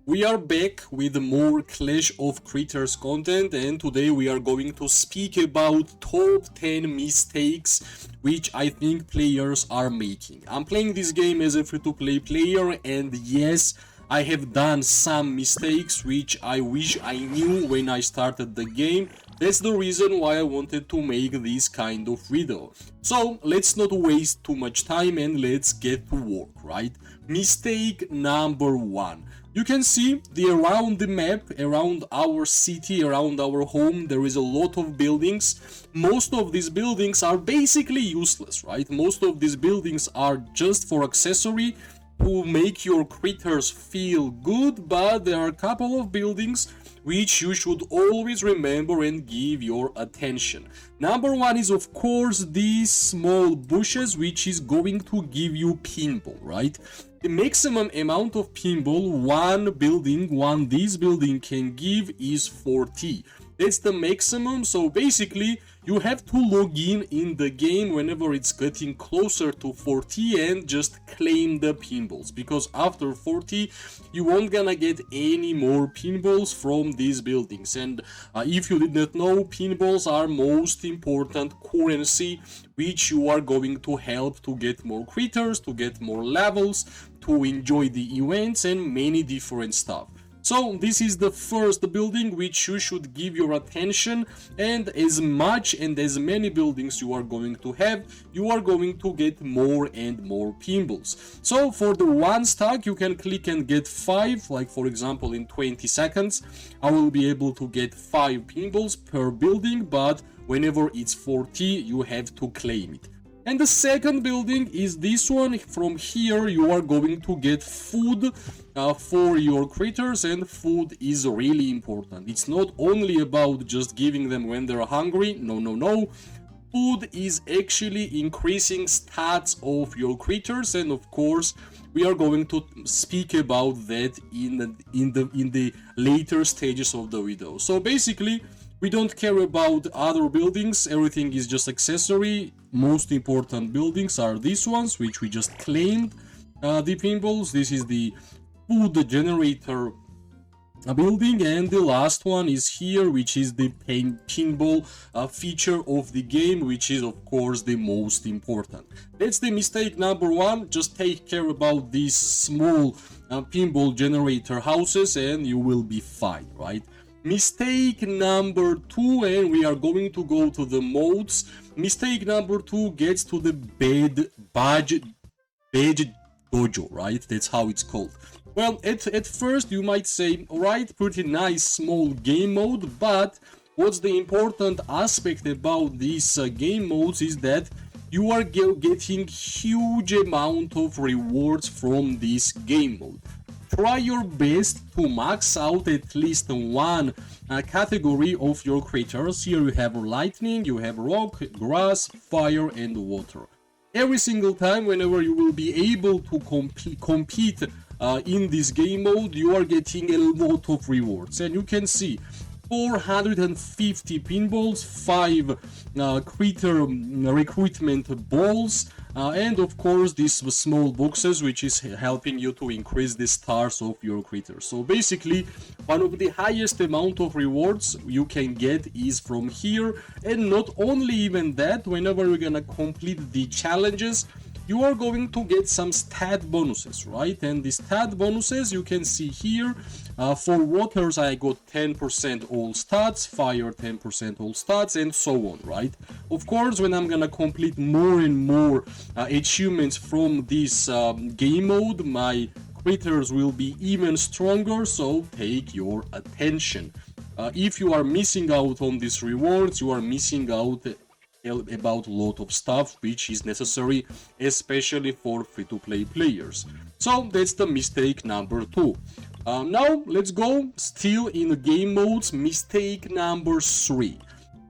We are back with more Clash of Critters content, and today we are going to speak about top 10 mistakes which I think players are making. I'm playing this game as a free-to-play player, and yes, I have done some mistakes which I wish I knew when I started the game. That's the reason why I wanted to make this kind of video. So let's not waste too much time and let's get to work, right? Mistake number 1. You can see around the map, around our city, around our home, there is a lot of buildings. Most of these buildings are basically useless, right? Most of these buildings are just for accessory to make your critters feel good, but there are a couple of buildings which you should always remember and give your attention. Number 1 is of course these small bushes, which is going to give you pinball, right? The maximum amount of pinball this building can give is 40. That's the maximum, so basically you have to log in the game whenever it's getting closer to 40 and just claim the pinballs, because after 40 you won't gonna get any more pinballs from these buildings. And if you did not know, pinballs are most important currency which you are going to help to get more critters, to get more levels, to enjoy the events and many different stuff. So this is the first building which you should give your attention, and as much and as many buildings you are going to have, you are going to get more and more pinballs. So for the one stack you can click and get 5, like for example in 20 seconds I will be able to get 5 pinballs per building, but whenever it's 40 you have to claim it. And the second building is this one. From here you are going to get food for your critters, and food is really important. It's not only about just giving them when they're hungry, no. Food is actually increasing stats of your critters, and of course we are going to speak about that in the later stages of the video. So basically we don't care about other buildings, everything is just accessory. Most important buildings are these ones, which we just claimed the pinballs. This is the food generator building, and the last one is here, which is the pinball feature of the game, which is of course the most important. That's the mistake number 1. Just take care about these small pinball generator houses and you will be fine, right? Mistake number 2, and we are going to go to the modes. Mistake number 2 gets to the badge dojo, right? That's how it's called. Well, at first you might say, alright, pretty nice small game mode, but what's the important aspect about these game modes is that you are getting huge amount of rewards from this game mode. Try your best to max out at least one category of your critters. Here you have lightning, you have rock, grass, fire and water. Every single time whenever you will be able to compete in this game mode, you are getting a lot of rewards, and you can see 450 pinballs, 5 critter recruitment balls, and of course these small boxes, which is helping you to increase the stars of your critters. So basically one of the highest amount of rewards you can get is from here. And not only even that, whenever you're gonna complete the challenges, you are going to get some stat bonuses, right? And the stat bonuses you can see here. For waters I got 10% all stats, fire 10% all stats, and so on, right? Of course, when I'm gonna complete more and more achievements from this game mode, my critters will be even stronger, so take your attention. If you are missing out on these rewards, you are missing out about a lot of stuff which is necessary, especially for free-to-play players. So that's the mistake number 2. Now let's go still in the game modes. Mistake number 3.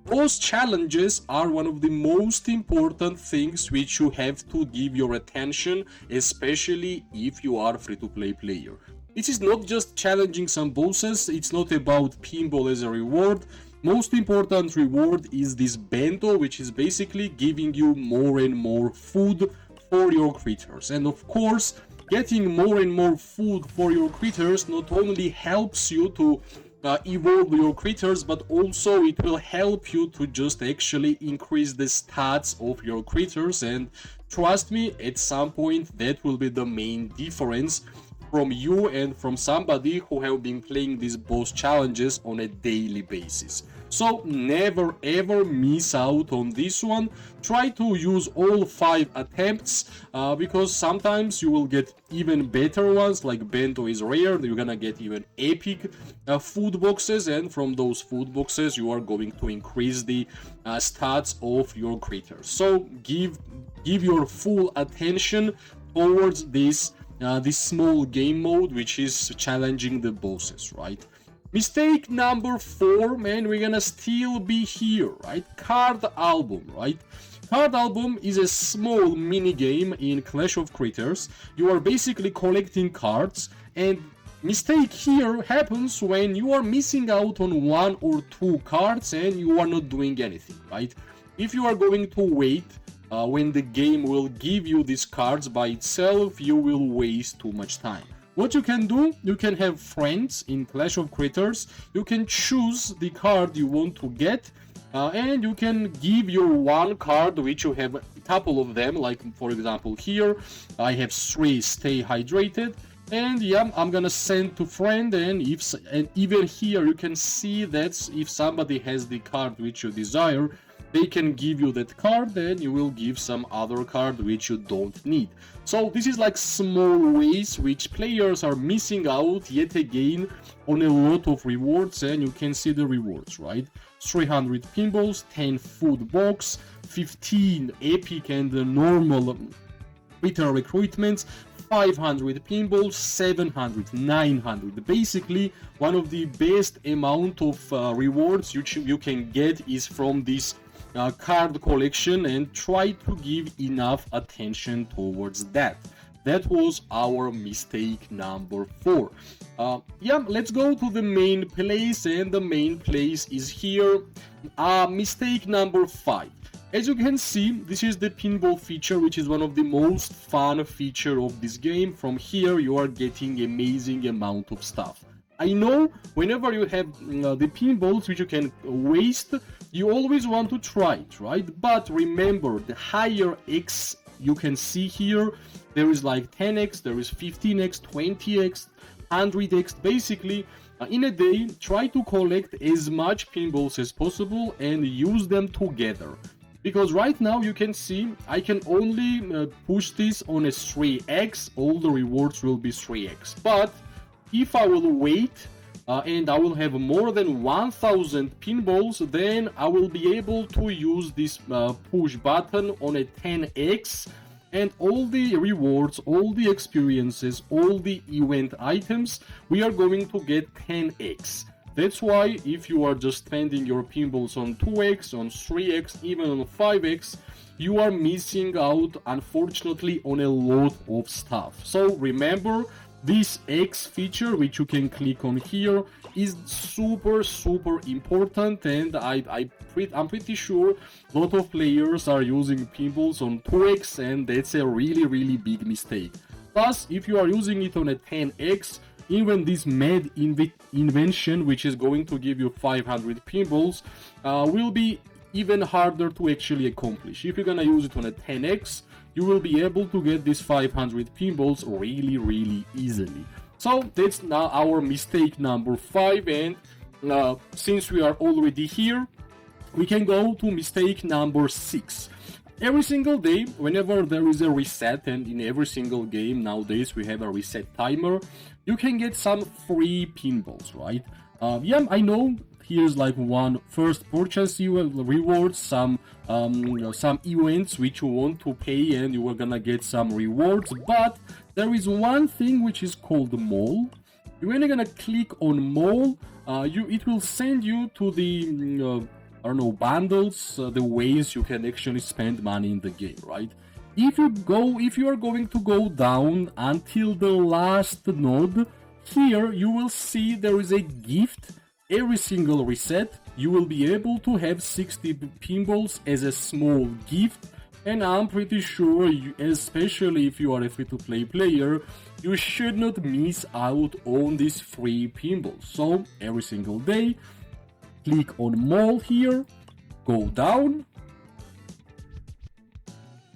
Those challenges are one of the most important things which you have to give your attention, especially if you are a free-to-play player. It is not just challenging some bosses, it's not about pinball as a reward. Most important reward is this bento, which is basically giving you more and more food for your creatures. And of course, getting more and more food for your critters not only helps you to evolve your critters, but also it will help you to just actually increase the stats of your critters. And trust me, at some point that will be the main difference from you and from somebody who have been playing these boss challenges on a daily basis. So never ever miss out on this one. Try to use all 5 attempts because sometimes you will get even better ones, like bento is rare, you're gonna get even epic food boxes, and from those food boxes you are going to increase the stats of your critters. So give your full attention towards this small game mode, which is challenging the bosses, right? Mistake number 4, man, we're gonna still be here, right? Card album, right? Card album is a small mini game in Clash of Critters. You are basically collecting cards, and mistake here happens when you are missing out on 1 or 2 cards and you are not doing anything, right? If you are going to wait when the game will give you these cards by itself, you will waste too much time. What you can do, you can have friends in Clash of Critters, you can choose the card you want to get, and you can give your 1 card, which you have a couple of them, like for example here, I have 3 Stay Hydrated, and yeah, I'm gonna send to friend, and even here you can see that if somebody has the card which you desire, they can give you that card, and you will give some other card which you don't need. So this is like small ways which players are missing out yet again on a lot of rewards, and you can see the rewards, right? 300 pinballs, 10 food box, 15 epic and normal critter recruitments, 500 pinballs, 700, 900. Basically, one of the best amount of rewards you can get is from this card collection, and try to give enough attention towards that. That was our mistake number 4. Yeah, let's go to the main place, and the main place is here. Mistake number 5. As you can see, this is the pinball feature, which is one of the most fun feature of this game. From here, you are getting amazing amount of stuff. I know whenever you have the pinballs which you can waste, you always want to try it, right? But remember, the higher X you can see here, there is like 10x, there is 15x, 20x, 100x. Basically, in a day, try to collect as much pinballs as possible and use them together. Because right now you can see I can only push this on a 3x, all the rewards will be 3x. But if I will wait and I will have more than 1000 pinballs, then I will be able to use this push button on a 10x, and all the rewards, all the experiences, all the event items, we are going to get 10x. That's why if you are just spending your pinballs on 2x, on 3x, even on 5x, you are missing out, unfortunately, on a lot of stuff. So remember, this X feature, which you can click on here, is super important, and I'm pretty sure a lot of players are using pinballs on 2x, and that's a really big mistake. Plus, if you are using it on a 10x, even this mad invention, which is going to give you 500 pinballs, will be even harder to actually accomplish. If you're gonna use it on a 10x, you will be able to get these 500 pinballs really easily. So that's now our mistake number 5, and since we are already here, we can go to mistake number 6. Every single day, whenever there is a reset, and in every single game nowadays we have a reset timer, you can get some free pinballs, right? Yeah, I know. Here's like one first purchase rewards, some events which you want to pay and you are gonna get some rewards. But there is one thing which is called Mall. You're gonna click on Mall. It will send you to the bundles, the ways you can actually spend money in the game, right? If you are going to go down until the last node, here you will see there is a gift. Every single reset, you will be able to have 60 pinballs as a small gift, and I'm pretty sure, especially if you are a free-to-play player, you should not miss out on these free pinballs. So every single day, click on Mall here, go down,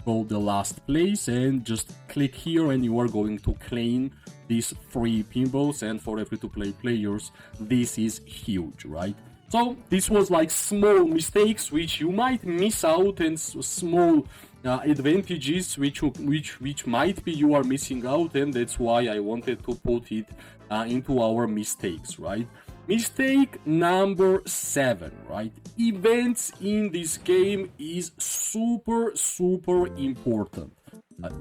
go the last place, and just click here, and you are going to claim these free pinballs. And for free-to-play players, this is huge, right? So this was like small mistakes which you might miss out, and small advantages which might be you are missing out, and that's why I wanted to put it into our mistakes, right? Mistake number 7, right? Events in this game is super important.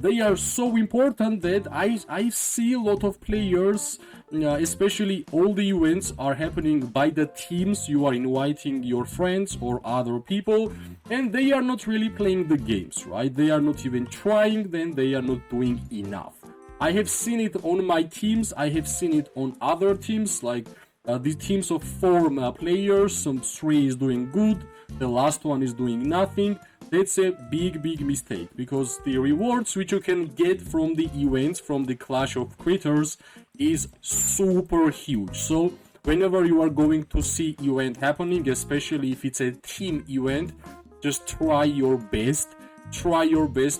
They are so important that I see a lot of players, especially all the events are happening by the teams. You are inviting your friends or other people, and they are not really playing the games, right? They are not even trying, then they are not doing enough. I have seen it on my teams, I have seen it on other teams, like the teams of 4 players, some 3 is doing good, the last one is doing nothing. That's a big mistake, because the rewards which you can get from the events, from the Clash of Critters, is super huge. So whenever you are going to see event happening, especially if it's a team event, just try your best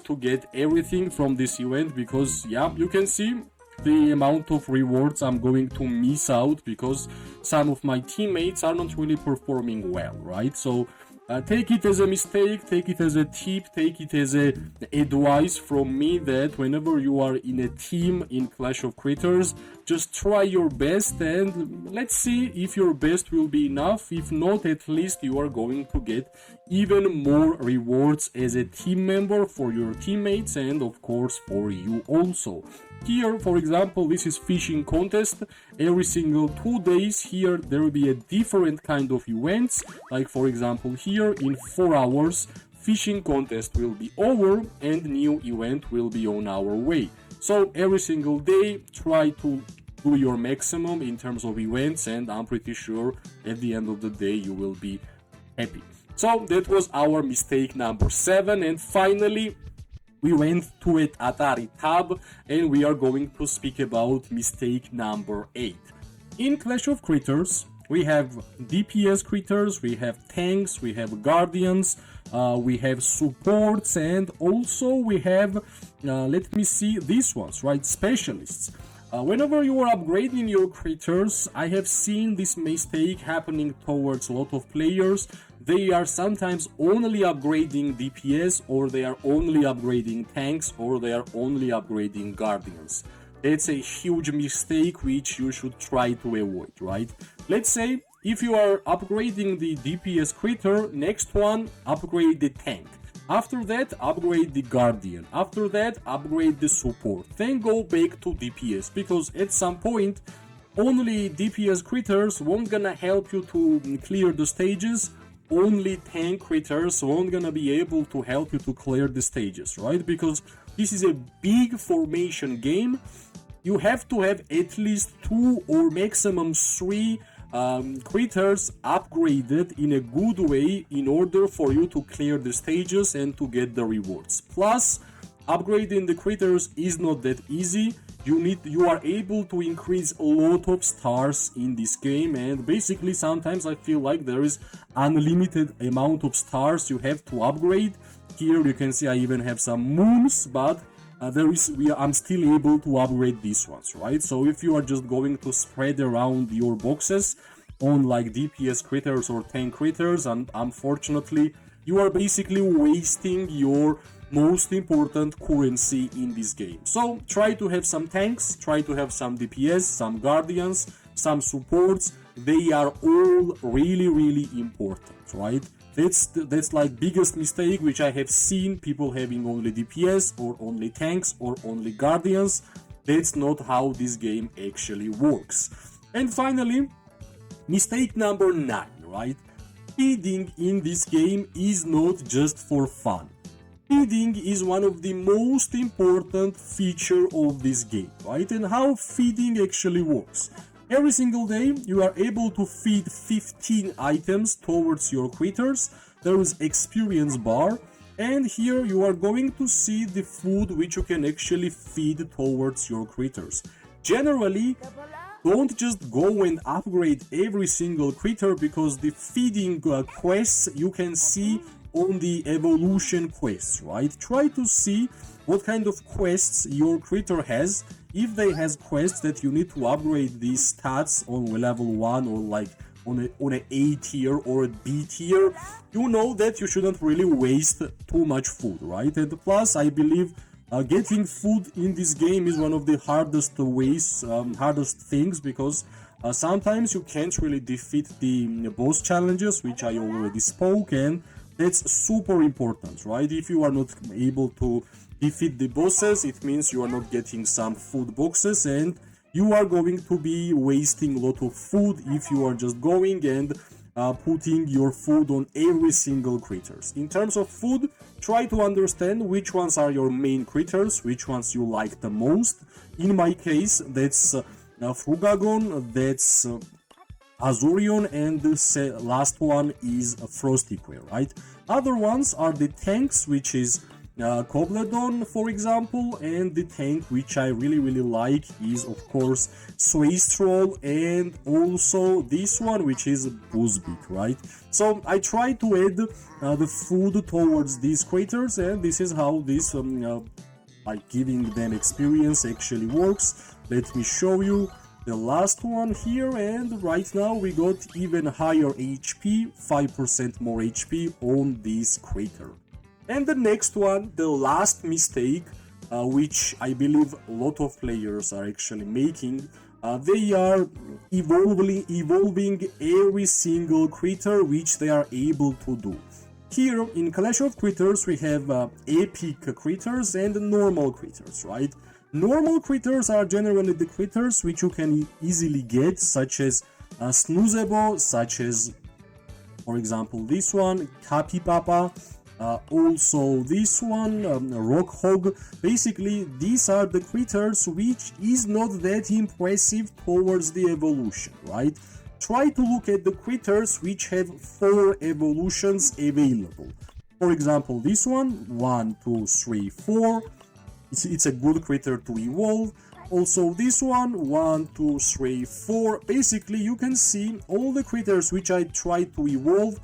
to get everything from this event, because yeah, you can see the amount of rewards I'm going to miss out because some of my teammates are not really performing well, right? So take it as a mistake, take it as a tip, take it as a advice from me that whenever you are in a team in Clash of Critters, just try your best, and let's see if your best will be enough. If not, at least you are going to get even more rewards as a team member for your teammates, and of course for you also. Here, for example, this is fishing contest. Every single 2 days here there will be a different kind of events. Like for example here, in 4 hours fishing contest will be over and new event will be on our way. So every single day try to do your maximum in terms of events, and I'm pretty sure at the end of the day you will be happy. So that was our mistake number 7, and finally we went to an Atari tab, and we are going to speak about mistake number 8. In Clash of Critters, we have DPS critters, we have tanks, we have guardians, we have supports, and also we have, let me see, these ones, right, specialists. Whenever you are upgrading your critters, I have seen this mistake happening towards a lot of players. They are sometimes only upgrading DPS, or they are only upgrading tanks, or they are only upgrading guardians. It's a huge mistake which you should try to avoid, right? Let's say if you are upgrading the DPS critter, next one, upgrade the tank. After that, upgrade the guardian. After that, upgrade the support. Then go back to DPS, because at some point, only DPS critters won't gonna help you to clear the stages. Only tank critters won't gonna be able to help you to clear the stages, right? Because this is a big formation game. You have to have at least 2 or maximum 3 critters upgraded in a good way in order for you to clear the stages and to get the rewards. Plus, upgrading the critters is not that easy. You are able to increase a lot of stars in this game, and basically sometimes I feel like there is unlimited amount of stars you have to upgrade. Here you can see I even have some moons, but I'm still able to upgrade these ones, right? So if you are just going to spread around your boxes on like DPS critters or tank critters, and unfortunately you are basically wasting your most important currency in this game. So try to have some tanks, try to have some DPS, some guardians, some supports. They are all really important, right? That's like biggest mistake which I have seen, people having only DPS or only tanks or only guardians. That's not how this game actually works. And finally, mistake number 9, right? Feeding in this game is not just for fun. Feeding is one of the most important feature of this game, right? And how feeding actually works. Every single day you are able to feed 15 items towards your critters. There is experience bar, And here you are going to see the food which you can actually feed towards your critters. Generally, don't just go and upgrade every single critter, because the feeding quests you can see on the evolution quests, right? Try to see what kind of quests your critter has. If they has quests that you need to upgrade these stats on level 1 or like on a A tier or a B tier, you know that you shouldn't really waste too much food, right? And plus, I believe getting food in this game is one of the hardest ways, hardest things, because sometimes you can't really defeat the boss challenges, which I already spoke, and that's super important, right? If you are not able to defeat the bosses, it means you are not getting some food boxes, and you are going to be wasting a lot of food if you are just going and putting your food on every single critters. In terms of food, try to understand which ones are your main critters, which ones you like the most. In my case, that's Frugagon, that's Azurion, and the last one is Frostiquare, right? Other ones are the tanks, which is Cobledon, for example, and the tank which I really like is, of course, Swaystroll, and also this one, which is Buzzbeak, right? So I try to add the food towards these critters, and this is how this by giving them experience actually works. Let me show you the last one here, and right now we got even higher HP, 5% more HP on this critter. And the next one, the last mistake, which I believe a lot of players are actually making, they are evolving every single critter which they are able to do. Here in Clash of Critters we have epic critters and normal critters, right? Normal critters are generally the critters which you can easily get, such as Snoozebo, such as, for example, this one, Capipapa, also this one, Rockhog. Basically, these are the critters which is not that impressive towards the evolution, right? Try to look at the critters which have 4 evolutions available. For example, this one, 1, 2, 3, 4. It's a good critter to evolve. Also this one, 1, 2, 3, 4. Basically, you can see all the critters which I try to evolve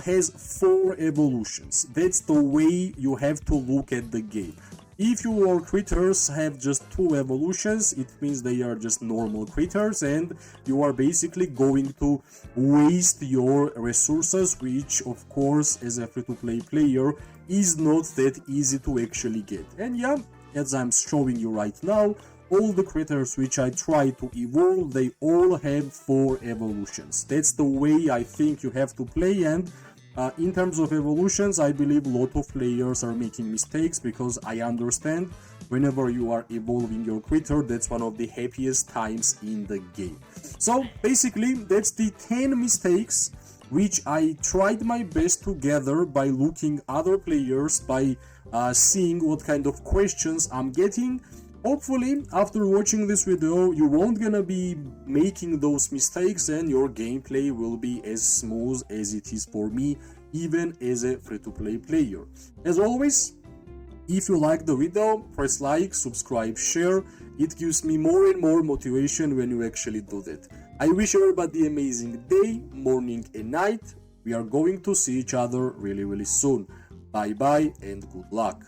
has 4 evolutions. That's the way you have to look at the game. If your critters have just 2 evolutions, it means they are just normal critters, and you are basically going to waste your resources, which of course, as a free-to-play player, is not that easy to actually get. And yeah, as I'm showing you right now, all the critters which I try to evolve, they all have 4 evolutions. That's the way I think you have to play, and in terms of evolutions, I believe a lot of players are making mistakes, because I understand whenever you are evolving your critter, that's one of the happiest times in the game. So basically, that's the 10 mistakes which I tried my best to gather by looking other players, by seeing what kind of questions I'm getting. Hopefully, after watching this video, you won't gonna be making those mistakes, and your gameplay will be as smooth as it is for me, even as a free-to-play player. As always, if you like the video, press like, subscribe, share. It gives me more and more motivation when you actually do that. I wish everybody an amazing day, morning and night. We are going to see each other really soon. Bye bye and good luck.